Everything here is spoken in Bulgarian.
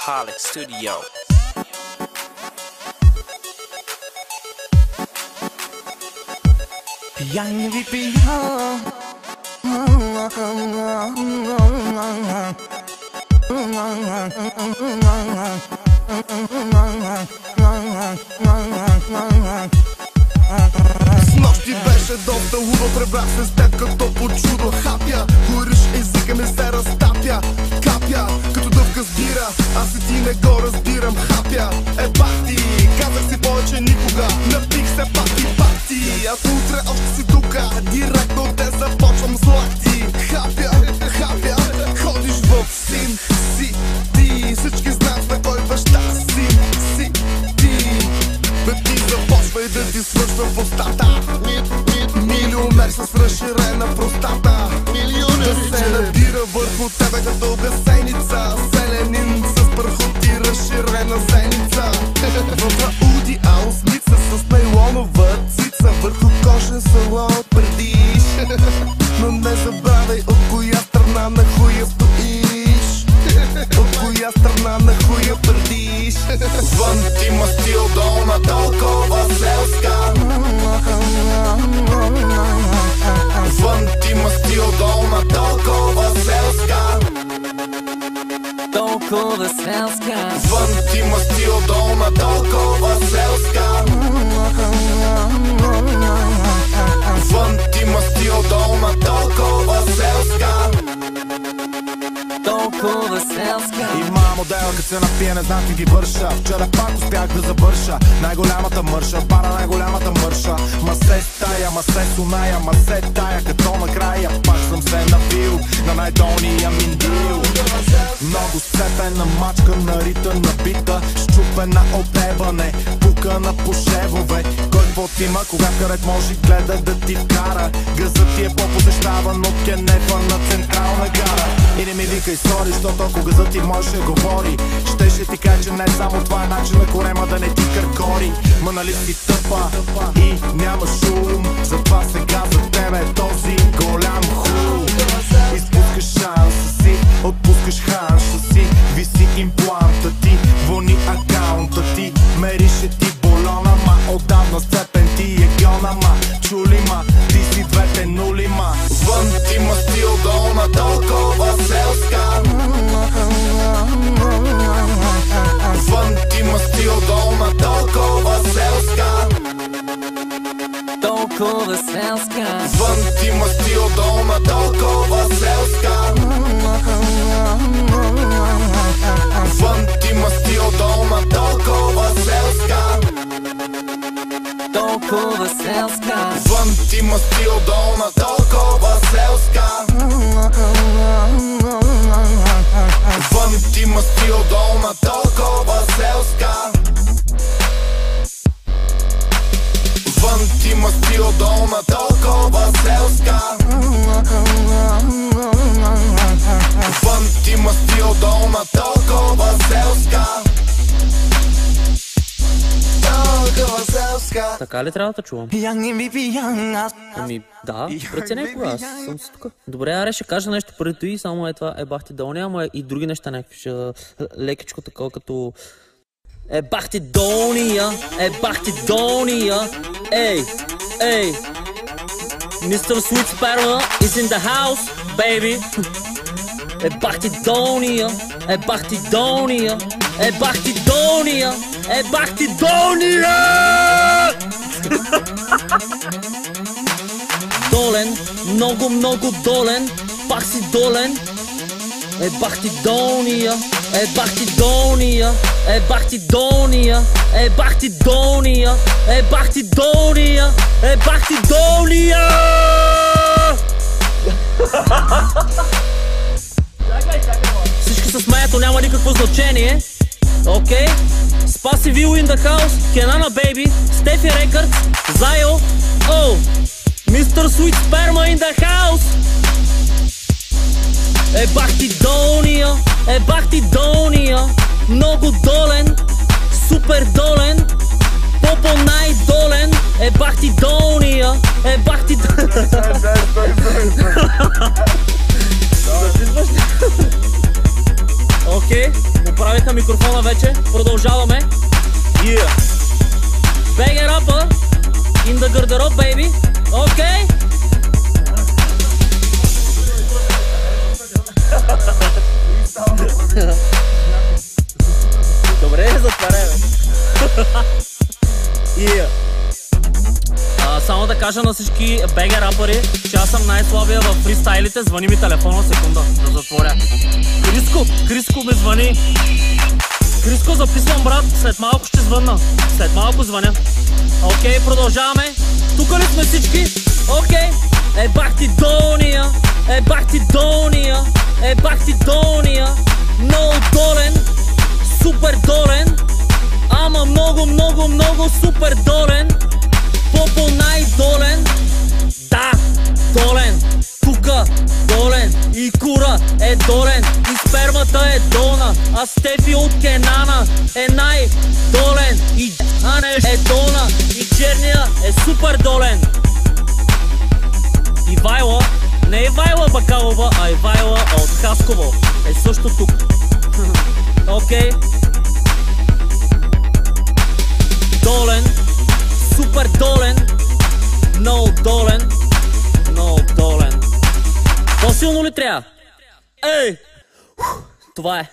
Alcoholic Studio. Пиян ви пиян. Снощи беше доста лудо, пребрах се с теб като по чудо. Хапя, гориш, езика ми се разтапя. Капя, като дъвка с бира, аз и ти не го разбирам. Хапя, бах ти, казах си повече никога. Напих се пати, аз утре още си тука. Директно те започвам с лакти. Хапя, ходиш в син си ти. Всички знаят на кой баща си ти. Да ти започва и да ти свършвам в устата. Милионер с разширена простата. Да се надира върху тебе като гасеница. Селянин с прахот и разширена зеница. В Ауди А8 с нейлонова цица. Върху кожен салон предиш. Но не забравяй от коя страна на хуя стоиш. От коя страна на хуя предиш. Вън ти ма стил, долна толкова селска. Вън ти ма стил, долна толкова селска. Толкова селска. Вън ти ма стил, долна толкова селска. Вън ти ма стил, долна толкова селска. Толкова селска. Има модел, като се напие, не знам ги върша. Вчера пак успях да завърша най-голямата мърша, бара най-голямата мърша. Ма се стая, ма се суная, ма се тая, като накрая пак съм се напил на най-долния миндил. Много сцепена мачка, нарита, набита, щупена от ебане, пукана по шевове. Кой каквото има, кога карет може гледа да ти вкара. Газът ти е по-посещаван от кенефа на Централна гара. И не ми викай сори, защото ако газът ти можеше говори, щеше ти каже, че не само това е начин на корема да не ти къркори. Ма нали си тъпа и няма шум, затова сега за тебе е този голям хум. Изпускаш шанса си, отпускаш ханша си, виси импланта ти, вони акаунта ти, мерише ти болона, ма отдавна сцепен ти е гьона, ма чули ма, ти си двете нули ма. Вън ти ма стил, долна толкова селска. Вън ти ма стил, долна толкова селска. Толкова селска. Вън ти ма стил, долна толкова селска. Вън ти ма стил, долна толкова селска. Толкова селска. Вън ти ма стил, долна толкова селска. Вън ти ма стил, долна толкова селска. Вън ти ма стил, долна толкова селска. Вън ти ма стил, долна толкова селска. Толкова селска. Така ли трябва да чувам? Пиян не ми пиян аз. Ами да, преценяй кога, аз съм си тук. Добре, аре ще кажа нещо преди и само е това бах ти долния, ама и други неща някакви ще лекичко такова като бах ти долния, бах ти долния, ей, Mr. Sweet Sperma is in the house, baby. Бах ти долния, бах ти долния, бах ти долния, бах ти долния! Долен, много, много долен, пак си долен. Бах ти долния, бах ти долния, бах ти долния, бах ти долния, бах ти долния, бах ти долния! Всички се смеят, но няма никакво значение. Окей? Спаси Вил in the house, Kenana Baby, Steffi Records, Zayo, oh, Mr. Sweet Sperma in the house. Бах ти долния, бах ти долния, много долен, супер долен, попо най-долен, бах ти долния, бах ти окей, Оправиха микрофона вече. Продължаваме. Yeah. BG Rapper in the garderobe, baby. Okay? Добре, затваряме. Yeah. Само да кажа на всички BG рапъри, че аз съм най-слабия в фристайлите. Звъни ми телефона, секунда, да затворя. Криско ми звъни. Криско, записвам, брат, след малко ще звънна. След малко звъня. Окей, продължаваме. Тука ли сме всички? Окей. Бах ти Дония, бах ти Дония, бах ти Дония. Много долен, супер долен. Ама много супер долен. Попо най-долен. Да, долен. Тука, долен. И кура е долен. И спермата е долна. А Стефи от Кенана е най-долен. И Анеш е долна. И черния е супер долен. Ивайла, не Ивайла Бакалова, а Ивайла от Хасково е също тук. Окей. Долен, супер долен, много долен, много долен. По-силно ли трябва? Ей! Това е.